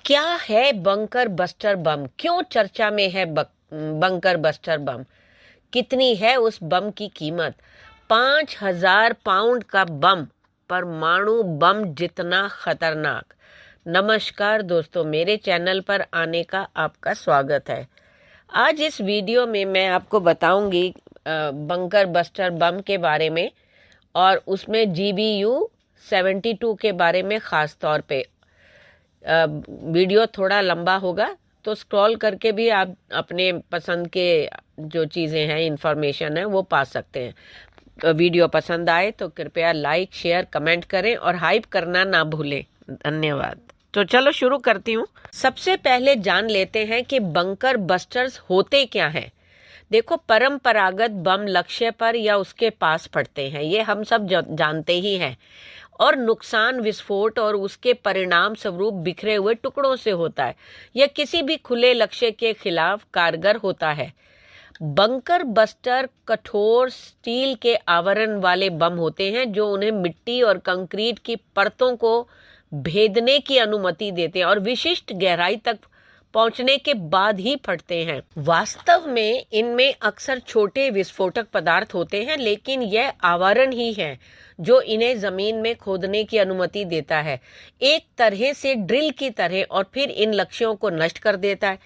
क्या है bunker buster bomb? क्यों चर्चा में है बंकर बस्टर बम? कितनी है उस बम की कीमत? 5,000 पाउंड का बम, परमाणु बम जितना खतरनाक। नमस्कार दोस्तों, मेरे चैनल पर आने का आपका स्वागत है। आज इस वीडियो में मैं आपको बताऊंगी बंकर बस्टर बम के बारे में, और उसमें GBU-72 के बारे में खास तौर पे। वीडियो थोड़ा लंबा होगा तो स्क्रॉल करके भी आप अपने पसंद के जो चीज़ें हैं, इंफॉर्मेशन है, वो पा सकते हैं। वीडियो पसंद आए तो कृपया लाइक, शेयर, कमेंट करें और हाइप करना ना भूलें। धन्यवाद। तो चलो शुरू करती हूँ। सबसे पहले जान लेते हैं कि बंकर बस्टर्स होते क्या हैं। देखो, परंपरागत बम लक्ष्य पर या उसके पास पड़ते हैं, ये हम सब जानते ही हैं, और नुकसान विस्फोट और उसके परिणाम स्वरूप बिखरे हुए टुकड़ों से होता है। यह किसी भी खुले लक्ष्य के खिलाफ कारगर होता है। बंकर बस्टर कठोर स्टील के आवरण वाले बम होते हैं जो उन्हें मिट्टी और कंक्रीट की परतों को भेदने की अनुमति देते हैं और विशिष्ट गहराई तक पहुंचने के बाद ही फटते हैं। वास्तव में इनमें अक्सर छोटे विस्फोटक पदार्थ होते हैं, लेकिन यह आवरण ही है जो इन्हें जमीन में खोदने की अनुमति देता है, एक तरह से ड्रिल की तरह, और फिर इन लक्ष्यों को नष्ट कर देता है।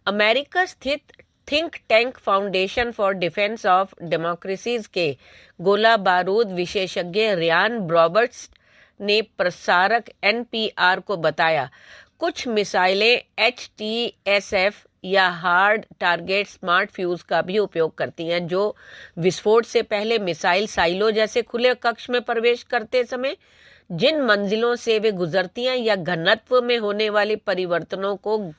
अमेरिका स्थित think tank foundation for defence of democracies के गोला बारूद विशेषज्ञ रियान रॉबर्ट्स ने प्रसारक NPR को बताया, कुछ मिसाइलें HTSF या हार्ड टारगेट स्मार्ट फ्यूज का भी उपयोग करती हैं, जो विस्फोट से पहले मिसाइल साइलो जैसे खुले कक्ष में प्रवेश करते समय जिन मंजिलों से वे गुजरती हैं या घनत्व में होने वाले परिवर्तनों को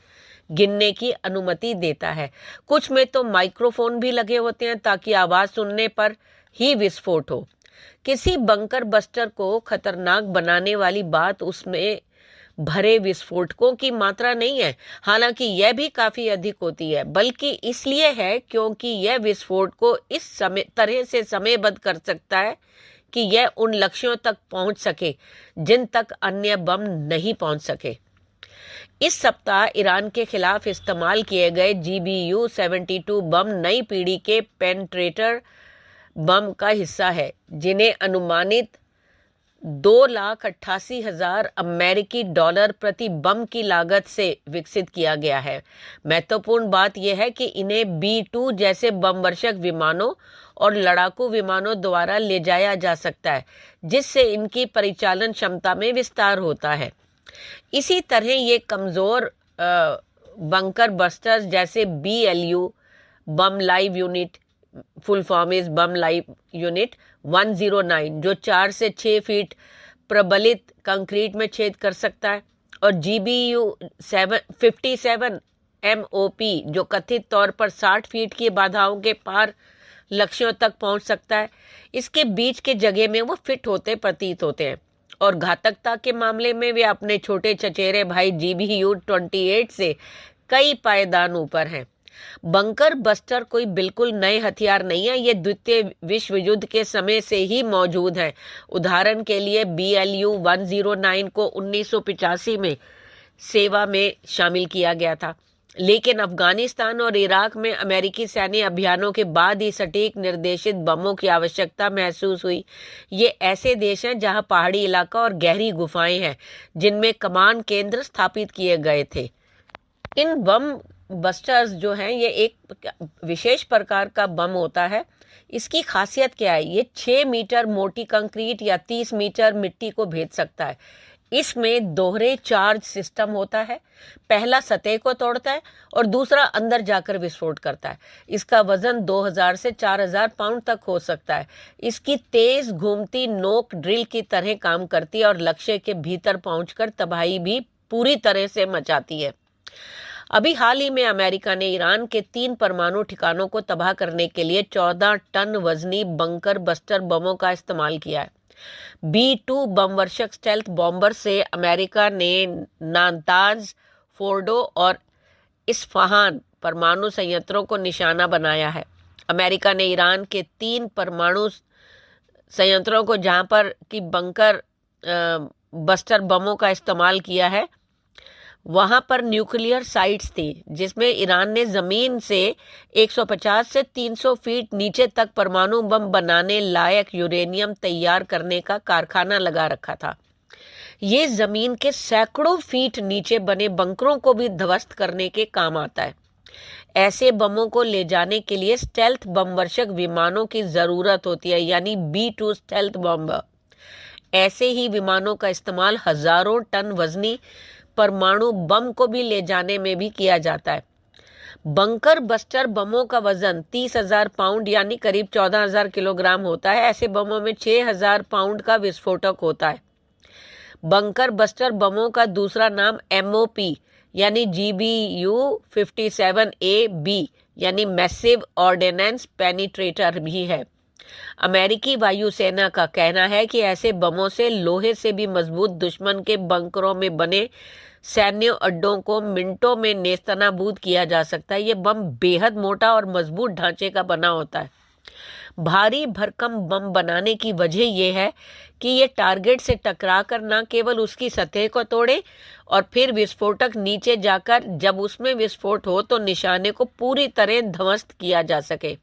गिनने की अनुमति देता है। कुछ में तो माइक्रोफोन भी लगे होते हैं ताकि आवाज सुनने पर ही विस्फोट हो। किसी बंकर बस्टर को खतरनाक बनाने वाली बात उसमें भरे विस्फोटकों की मात्रा नहीं है, हालांकि यह भी काफी अधिक होती है, बल्कि इसलिए है क्योंकि यह विस्फोट को इस तरह से समयबद्ध कर सकता है कि यह उन लक्ष्यों तक पहुंच सके जिन तक अन्य बम नहीं पहुंच सके। इस सप्ताह ईरान के खिलाफ इस्तेमाल किए गए GBU-72 बम नई पीढ़ी के पेनिट्रेटर बम का हिस्सा है, जिन्हें अनुमानित $2,88,000 अमेरिकी डॉलर प्रति बम की लागत से विकसित किया गया है। महत्वपूर्ण बात यह है कि इन्हें B-2 जैसे बमवर्षक विमानों और लड़ाकू विमानों द्वारा ले जाया जा सकता है, जिससे इनकी परिचालन क्षमता में विस्तार होता है। इसी तरह ये कमजोर बंकर बस्टर्स जैसे BLU bomb live unit, full form is bomb live unit 109, जो 4 से 6 फीट प्रबलित कंक्रीट में छेद कर सकता है, और GBU-57 MOP, जो कथित तौर पर 60 फीट की बाधाओं के पार लक्ष्यों तक पहुंच सकता है। इसके बीच के जगह में वो फिट होते प्रतीत होते हैं, और घातकता के मामले में वे अपने छोटे चचेरे भाई GBU-28 से कई पायदान ऊपर हैं। बंकर बस्टर कोई बिल्कुल नए हथियार नहीं है, ये द्वितीय विश्व युद्ध के समय से ही मौजूद है। उदाहरण के लिए BLU-109 को 1985 में सेवा में शामिल किया गया था, लेकिन अफगानिस्तान और इराक में अमेरिकी सैन्य अभियानों के बाद ही सटीक निर्देशित बमों की आवश्यकता महसूस हुई। ये ऐसे देश हैं जहां पहाड़ी इलाका और गहरी गुफाएं हैं, जिनमें कमांड केंद्र स्थापित किए गए थे। इन बम बस्टर्स जो हैं, ये एक विशेष प्रकार का बम होता है। इसकी खासियत क्या है? ये 6 मीटर मोटी कंक्रीट या 30 मीटर मिट्टी को भेद सकता है। इसमें दोहरे चार्ज सिस्टम होता है, पहला सतह को तोड़ता है और दूसरा अंदर जाकर विस्फोट करता है। इसका वजन 2000 से 4000 पाउंड तक हो सकता है। इसकी तेज घूमती नोक ड्रिल की तरह काम करती है और लक्ष्य के भीतर पहुंचकर तबाही भी पूरी तरह से मचाती है। अभी हाल ही में अमेरिका ने ईरान के 3 परमाणु ठिकानों को तबाह करने के लिए 14 टन वजनी बंकर बस्टर बमों का इस्तेमाल किया है। B-2 बमवर्षक स्टेल्थ बॉम्बर से अमेरिका ने नातांज, फोर्डो और इस्फहान परमाणु संयंत्रों को निशाना बनाया है। अमेरिका ने ईरान के 3 परमाणु संयंत्रों को, जहां पर कि बंकर बस्टर बमों का इस्तेमाल किया है, वहां पर न्यूक्लियर साइट्स थी जिसमें ईरान ने जमीन से 150 से 300 फीट नीचे तक परमाणु बम बनाने लायक यूरेनियम तैयार करने का कारखाना लगा रखा था। ये जमीन के सैकड़ों फीट नीचे बने बंकरों को भी ध्वस्त करने के काम आता है। ऐसे बमों को ले जाने के लिए स्टेल्थ बमवर्षक विमानों की जरूरत होती है, यानी B-2 स्टेल्थ बॉम्बर। ऐसे ही विमानों का इस्तेमाल हजारों टन वजनी परमाणु बम को भी ले जाने में भी किया जाता है। बंकर बस्टर बमों का वजन 30,000 पाउंड यानी करीब 14,000 किलोग्राम होता है। ऐसे बमों में 6,000 पाउंड का विस्फोटक होता है। बंकर बस्टर बमों का दूसरा नाम MOP यानी GBU-57AB यानी मैसिव ऑर्डिनेंस पेनिट्रेटर भी है। अमेरिकी वायुसेना का कहना है कि ऐसे बमों से लोहे से भी मजबूत दुश्मन के बंकरों में बने सैन्य अड्डों को मिनटों में नेस्तनाबूद किया जा सकता है। ये बम बेहद मोटा और मजबूत ढांचे का बना होता है। भारी भरकम बम बनाने की वजह यह है कि ये टारगेट से टकराकर न केवल उसकी सतह को तोड़े और फिर विस्फोटक नीचे जाकर जब उसमें विस्फोट हो तो निशाने को पूरी तरह ध्वस्त किया जा सके।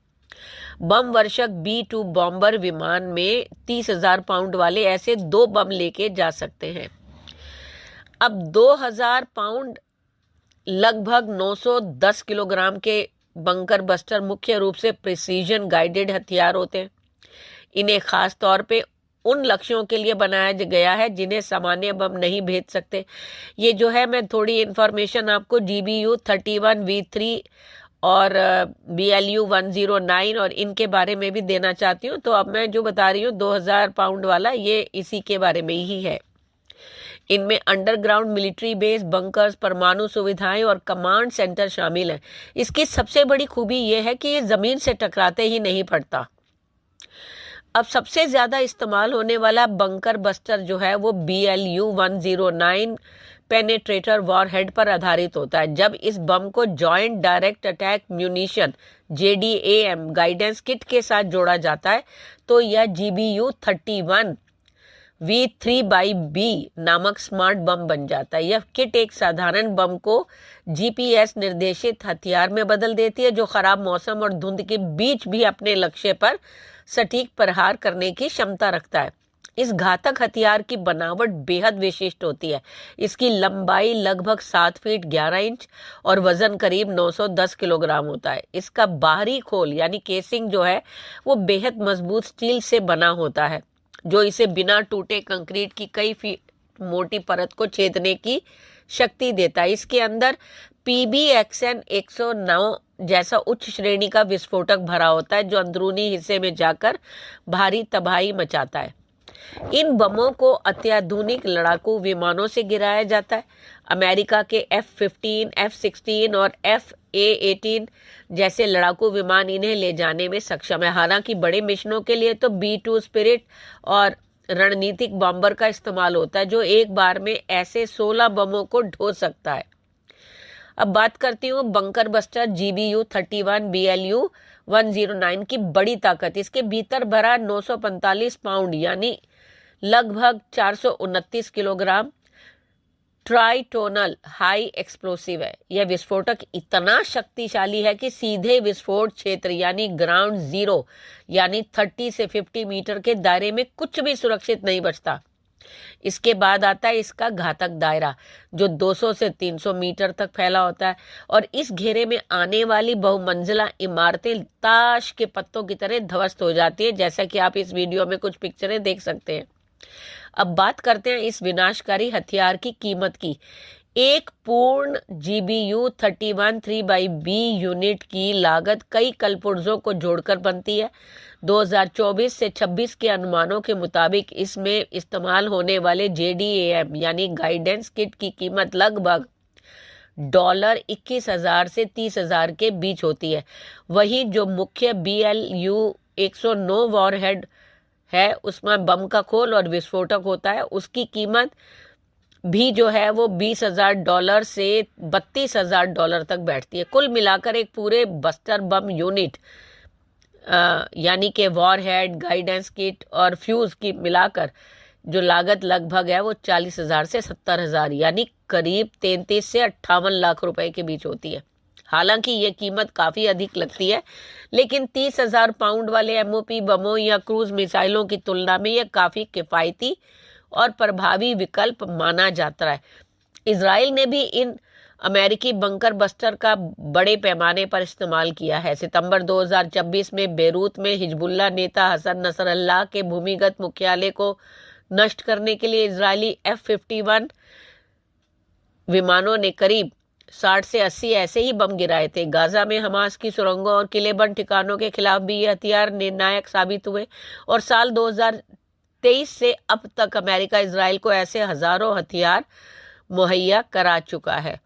बम वर्षक B-2 बॉम्बर विमान में 30,000 पाउंड वाले ऐसे 2 बम लेके जा सकते हैं। अब 2,000 पाउंड लगभग 910 किलोग्राम के बंकर बस्टर मुख्य रूप से प्रिसीजन गाइडेड हथियार होते हैं। इन्हें खास तौर पे उन लक्ष्यों के लिए बनाया गया है जिन्हें सामान्य बम नहीं भेज सकते। ये जो है, मैं थोड़ी इंफॉर्मेशन आपको GBU-31V3 और BLU-109 और इनके बारे में भी देना चाहती हूँ। तो अब मैं जो बता रही हूँ 2,000 पाउंड वाला, ये इसी के बारे में ही है। इनमें अंडरग्राउंड मिलिट्री बेस, बंकर्स, परमाणु सुविधाएं और कमांड सेंटर शामिल हैं। इसकी सबसे बड़ी खूबी यह है कि ये जमीन से टकराते ही नहीं पड़ता। अब सबसे ज्यादा इस्तेमाल होने वाला बंकर बस्टर जो है वो BLU-109 पेनेट्रेटर वॉरहेड पर आधारित होता है। जब इस बम को joint direct attack munition JDAM guidance kit के साथ जोड़ा जाता है तो यह GBU-31V3/B नामक स्मार्ट बम बन जाता है। यह किट एक साधारण बम को GPS निर्देशित हथियार में बदल देती है जो खराब मौसम और धुंध के बीच भी अपने लक्ष्य पर सटीक प्रहार करने की क्षमता रखता है। इस घातक हथियार की बनावट बेहद विशिष्ट होती है। इसकी लंबाई लगभग 7 फीट 11 इंच और वजन करीब 910 किलोग्राम होता है। इसका बाहरी खोल यानी केसिंग जो है वो बेहद मजबूत स्टील से बना होता है जो इसे बिना टूटे कंक्रीट की कई फीट मोटी परत को छेदने की शक्ति देता है। इसके अंदर PBXN 109 जैसा उच्च श्रेणी का विस्फोटक भरा होता है जो अंदरूनी हिस्से में जाकर भारी तबाही मचाता है। इन बमों को अत्याधुनिक लड़ाकू विमानों से गिराया जाता है। अमेरिका के F-15, F-16 और FA-18 जैसे लड़ाकू विमान इन्हें ले जाने में सक्षम है। हालांकि बड़े मिशनों के लिए तो B-2 स्पिरिट और रणनीतिक बॉम्बर का इस्तेमाल होता है जो एक बार में ऐसे 16 बमों को ढो सकता है। अब बात करती हूँ बंकर बस्टर GBU-31 BLU-109 की बड़ी ताकत। इसके भीतर भरा 945 पाउंड यानी लगभग 429 किलोग्राम ट्राइटोनल हाई एक्सप्लोसिव है। यह विस्फोटक इतना शक्तिशाली है कि सीधे विस्फोट क्षेत्र यानी ग्राउंड जीरो यानी 30 से 50 मीटर के दायरे में कुछ भी सुरक्षित नहीं बचता। इसके बाद आता है इसका घातक दायरा जो 200 से 300 मीटर तक फैला होता है और इस घेरे में आने वाली बहुमंजिला इमारतें ताश के पत्तों की तरह ध्वस्त हो जाती है, जैसा कि आप इस वीडियो में कुछ पिक्चरें देख सकते हैं। अब बात करते हैं इस विनाशकारी हथियार की कीमत की। एक पूर्ण GBU-31 3/B यूनिट की लागत कई कलपुर्जों को जोड़कर बनती है। 2024 से 26 के अनुमानों के मुताबिक इसमें इस्तेमाल होने वाले JDAM यानी गाइडेंस किट की कीमत लगभग $21,000 से 30,000 के बीच होती है। वहीं जो मुख्य BLU-109 वॉरहेड है उसमें बम का खोल और विस्फोटक होता है, उसकी कीमत भी जो है वो $20,000 से $32,000 तक बैठती है। कुल मिलाकर एक पूरे बस्टर बम यूनिट यानी कि वॉरहेड, गाइडेंस किट और फ्यूज की मिलाकर जो लागत लगभग है वो 40,000 से 70,000 यानी करीब 33 से 58 लाख रुपए के बीच होती है। हालांकि ये कीमत काफी अधिक लगती है, लेकिन 30,000 पाउंड वाले एमओपी बमों या क्रूज मिसाइलों की तुलना में यह काफी किफायती और प्रभावी विकल्प माना जाता है। इजराइल ने भी इन अमेरिकी बंकर बस्टर का बड़े पैमाने पर इस्तेमाल किया है। सितंबर 2026 में बेरूत में हिजबुल्लाह नेता हसन नसरल्लाह के भूमिगत मुख्यालय को नष्ट करने के लिए इजरायली F-51 विमानों ने करीब 60 से 80 ऐसे ही बम गिराए थे। गाजा में हमास की सुरंगों और किलेबंद ठिकानों के खिलाफ भी ये हथियार निर्णायक साबित हुए और साल 2023 से अब तक अमेरिका इजराइल को ऐसे हजारों हथियार मुहैया करा चुका है।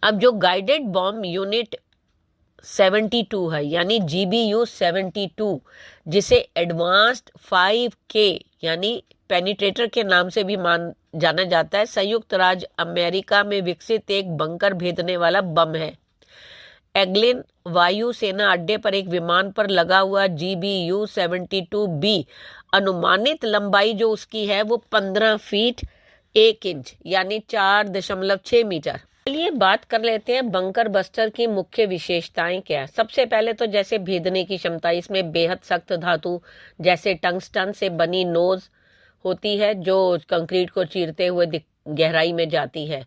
अब जो गाइडेड बॉम्ब यूनिट 72 है यानी GBU 72, जिसे एडवांस्ड 5K यानी पेनिट्रेटर के नाम से भी जाना जाता है, संयुक्त राज्य अमेरिका में विकसित एक बंकर भेदने वाला बम है। एग्लिन वायु सेना अड्डे पर एक विमान पर लगा हुआ GBU 72B अनुमानित लंबाई जो उसकी है वो 15 फीट 1 इंच यानी 4.6 मीटर। चलिए बात कर लेते हैं बंकर बस्टर की मुख्य विशेषताएं क्या है। सबसे पहले तो जैसे भेदने की क्षमता, इसमें बेहद सख्त धातु जैसे टंगस्टन से बनी नोज होती है जो कंक्रीट को चीरते हुए गहराई में जाती है।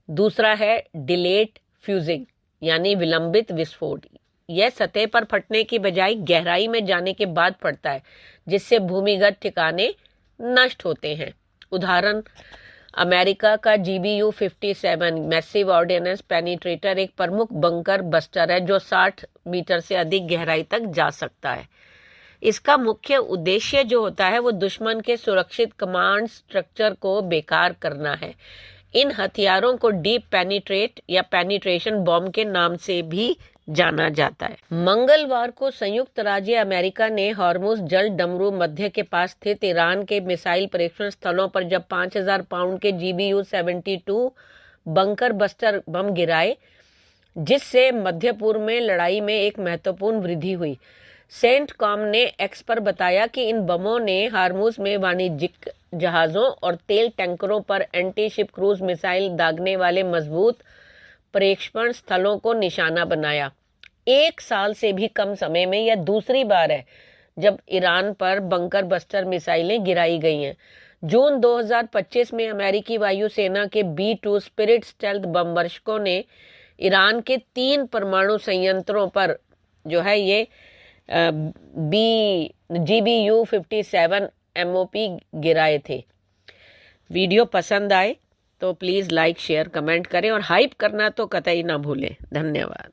दूसरा है डिलेट फ्यूजिंग यानी विलंबित विस्फोट। यह सतह पर फटने की बजाय गहराई में जाने के बाद फटता है, जिससे भूमिगत ठिकाने नष्ट होते हैं। उदाहरण अमेरिका का GBU 57 मैसिव ऑर्डिनेंस पेनिट्रेटर एक प्रमुख बंकर बस्टर है जो 60 मीटर से अधिक गहराई तक जा सकता है। इसका मुख्य उद्देश्य जो होता है वो दुश्मन के सुरक्षित कमांड स्ट्रक्चर को बेकार करना है। इन हथियारों को डीप पेनिट्रेट या पेनिट्रेशन बॉम्ब के नाम से भी जाना जाता है। मंगलवार को संयुक्त राज्य अमेरिका ने हॉर्मुज जल डमरू मध्य के पास स्थित ईरान के मिसाइल परीक्षण स्थलों पर जब 5,000 पाउंड के GBU 72 बंकर बस्टर बम गिराए, जिससे मध्य पूर्व में लड़ाई में एक महत्वपूर्ण वृद्धि हुई। सेंटकॉम ने एक्स पर बताया कि इन बमों ने हॉर्मुज में वाणिज्यिक जहाजों और तेल टैंकरों पर एंटी शिप क्रूज मिसाइल दागने वाले मजबूत प्रेक्षण स्थलों को निशाना बनाया। 1 साल से भी कम समय में यह दूसरी बार है जब ईरान पर बंकर बस्टर मिसाइलें गिराई गई हैं। जून 2025 में अमेरिकी वायुसेना के B-2 स्पिरिट स्टेल्थ बमवर्षकों ने ईरान के 3 परमाणु संयंत्रों पर जो है ये GBU 57 MOP गिराए थे। वीडियो पसंद आए तो प्लीज़ लाइक शेयर कमेंट करें और हाइप करना तो कतई ना भूलें। धन्यवाद।